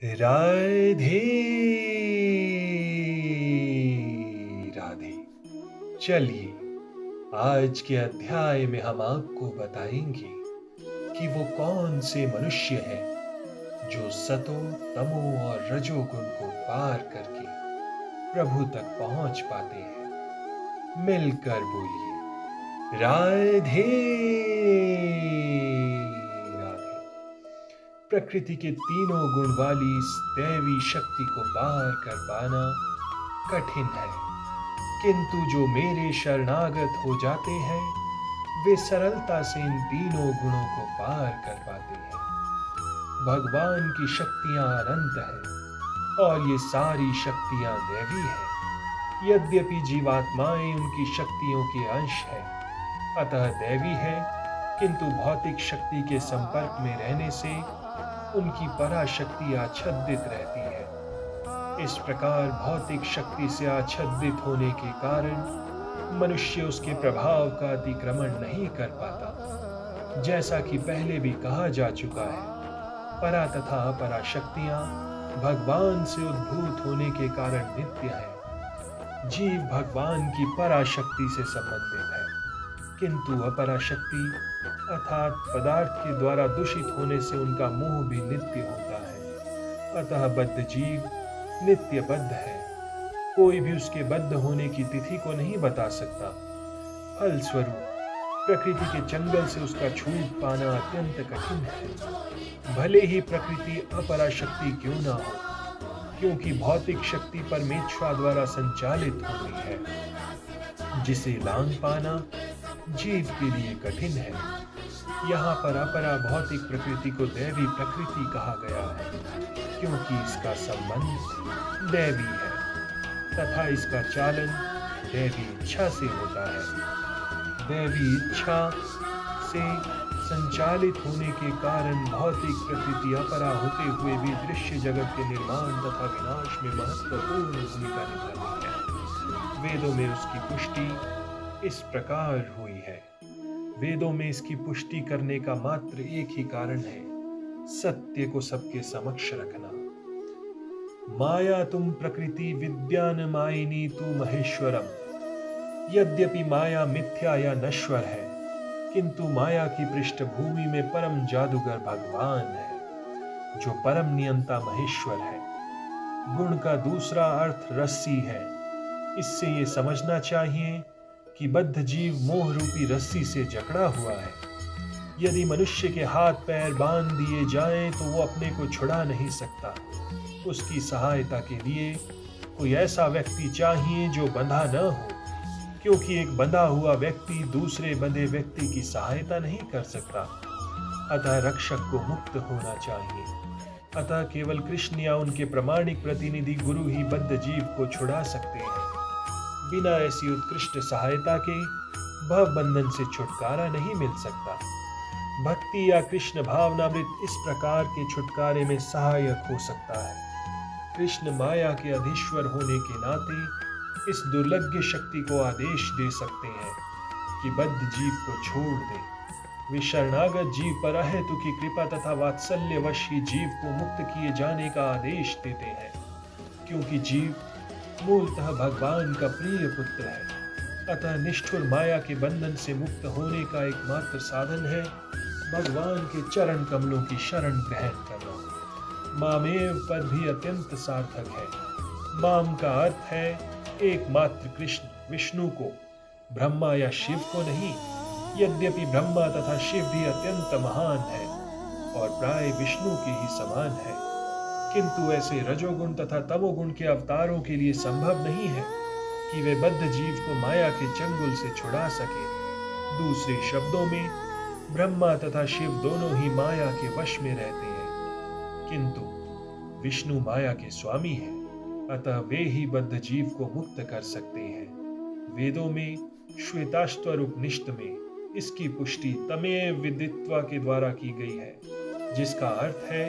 राधे राधे। चलिए, आज के अध्याय में हम आपको बताएंगे कि वो कौन से मनुष्य हैं जो सतो, तमो और रजोगुण को पार करके प्रभु तक पहुंच पाते हैं। मिलकर बोलिए, राधे राधे। प्रकृति के तीनों गुण वाली इस दैवी शक्ति को पार कर पाना कठिन है, किंतु जो मेरे शरणागत हो जाते हैं वे सरलता से इन तीनों गुणों को पार कर पाते हैं। भगवान की शक्तियां अनंत हैं और ये सारी शक्तियां दैवी हैं। यद्यपि जीवात्माएं उनकी शक्तियों के अंश हैं, अतः दैवी है, किंतु भौतिक शक्ति के संपर्क में रहने से उनकी पराशक्ति आच्छादित रहती है। इस प्रकार भौतिक शक्ति से आच्छादित होने के कारण मनुष्य उसके प्रभाव का अतिक्रमण नहीं कर पाता। जैसा कि पहले भी कहा जा चुका है, परा तथा अपरा शक्तियां भगवान से उद्भूत होने के कारण नित्य है। जीव भगवान की पराशक्ति से संबंधित है, किंतु अपरा शक्ति अर्थात पदार्थ के द्वारा दूषित होने से उनका मोह भी नित्य होता है। अतः बद्ध जीव नित्य बद्ध है, कोई भी उसके बद्ध होने की तिथि को नहीं बता सकता। फलस्वरूप प्रकृति के चंगल से उसका छूट पाना अत्यंत कठिन है, भले ही प्रकृति अपरा शक्ति क्यों ना हो, क्योंकि भौतिक शक्ति परमेच्छा द्वारा संचालित होती है, जिसे लांघ पाना जीव के लिए कठिन है। यहाँ पर अपरा भौतिक प्रकृति को दैवी प्रकृति कहा गया है, क्योंकि इसका संबंध दैवी है तथा इसका चालन दैवी इच्छा से होता है। दैवी इच्छा से संचालित होने के कारण भौतिक प्रकृति अपरा होते हुए भी दृश्य जगत के निर्माण तथा विनाश में महत्वपूर्ण भूमिका निभाती है। वेदों में उसकी पुष्टि इस प्रकार हुई है। वेदों में इसकी पुष्टि करने का मात्र एक ही कारण है, सत्य को सबके समक्ष रखना। माया तुम प्रकृति विद्यान मायिनी तू महेश्वरम। यद्यपि माया मिथ्या या नश्वर है, किंतु माया की पृष्ठभूमि में परम जादूगर भगवान है, जो परम नियंता महेश्वर है। गुण का दूसरा अर्थ रस्सी है। इससे ये समझना चाहिए कि बद्ध जीव मोह रूपी रस्सी से जकड़ा हुआ है। यदि मनुष्य के हाथ पैर बांध दिए जाएं तो वो अपने को छुड़ा नहीं सकता। उसकी सहायता के लिए कोई ऐसा व्यक्ति चाहिए जो बंधा न हो, क्योंकि एक बंधा हुआ व्यक्ति दूसरे बंधे व्यक्ति की सहायता नहीं कर सकता। अतः रक्षक को मुक्त होना चाहिए। अतः केवल कृष्ण या उनके प्रामाणिक प्रतिनिधि गुरु ही बद्ध जीव को छुड़ा सकते हैं। बिना ऐसी उत्कृष्ट सहायता के भव बंधन से छुटकारा नहीं मिल सकता। भक्ति या कृष्ण भावनामृत इस प्रकार के छुटकारे में सहायक हो सकता है। कृष्ण माया के अधीश्वर होने के नाते इस दुर्लभ शक्ति को आदेश दे सकते हैं कि बद्ध जीव को छोड़ दे। वे शरणागत जीव पर अहेतु की कृपा तथा वात्सल्यवश ही जीव को मुक्त किए जाने का आदेश देते हैं, क्योंकि जीव मूलतः भगवान का प्रिय पुत्र है। अतः निष्ठुर माया के बंधन से मुक्त होने का एकमात्र साधन है भगवान के चरण कमलों की शरण ग्रहण करना। मामेव पद भी अत्यंत सार्थक है। माम का अर्थ है एकमात्र कृष्ण विष्णु को, ब्रह्मा या शिव को नहीं। यद्यपि ब्रह्मा तथा शिव भी अत्यंत महान है और प्राय विष्णु के ही समान है, किंतु ऐसे रजोगुण तथा तमोगुण के अवतारों के लिए संभव नहीं है कि वे बद्ध जीव को माया के चंगुल से छुड़ा सके। दूसरे शब्दों में ब्रह्मा तथा शिव दोनों ही माया के वश में रहते हैं, किंतु विष्णु माया के स्वामी हैं, अतः वे ही बद्ध जीव को मुक्त कर सकते हैं। वेदों में श्वेताश्वर उपनिषद में इसकी पुष्टि तमेव विदित्वा के द्वारा की गई है, जिसका अर्थ है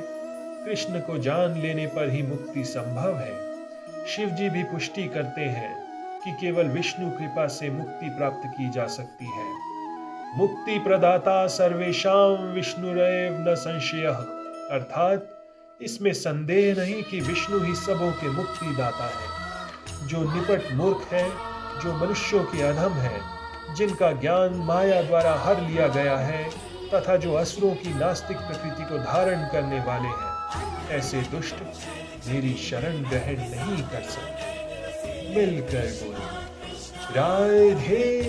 कृष्ण को जान लेने पर ही मुक्ति संभव है। शिव जी भी पुष्टि करते हैं कि केवल विष्णु कृपा से मुक्ति प्राप्त की जा सकती है। मुक्ति प्रदाता सर्वेषां विष्णुरेव न संशयः, अर्थात इसमें संदेह नहीं कि विष्णु ही सबों के मुक्ति दाता है। जो निपट मूर्ख है, जो मनुष्यों की अधम है, जिनका ज्ञान माया द्वारा हर लिया गया है तथा जो असुरों की नास्तिक प्रकृति को धारण करने वाले हैं, ऐसे दुष्ट मेरी शरण ग्रहण नहीं कर सकते। मिलकर बोलो राधे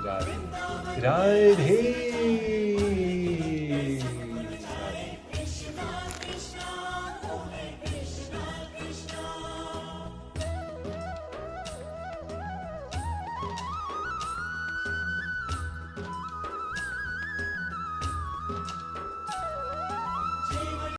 राधे, राधे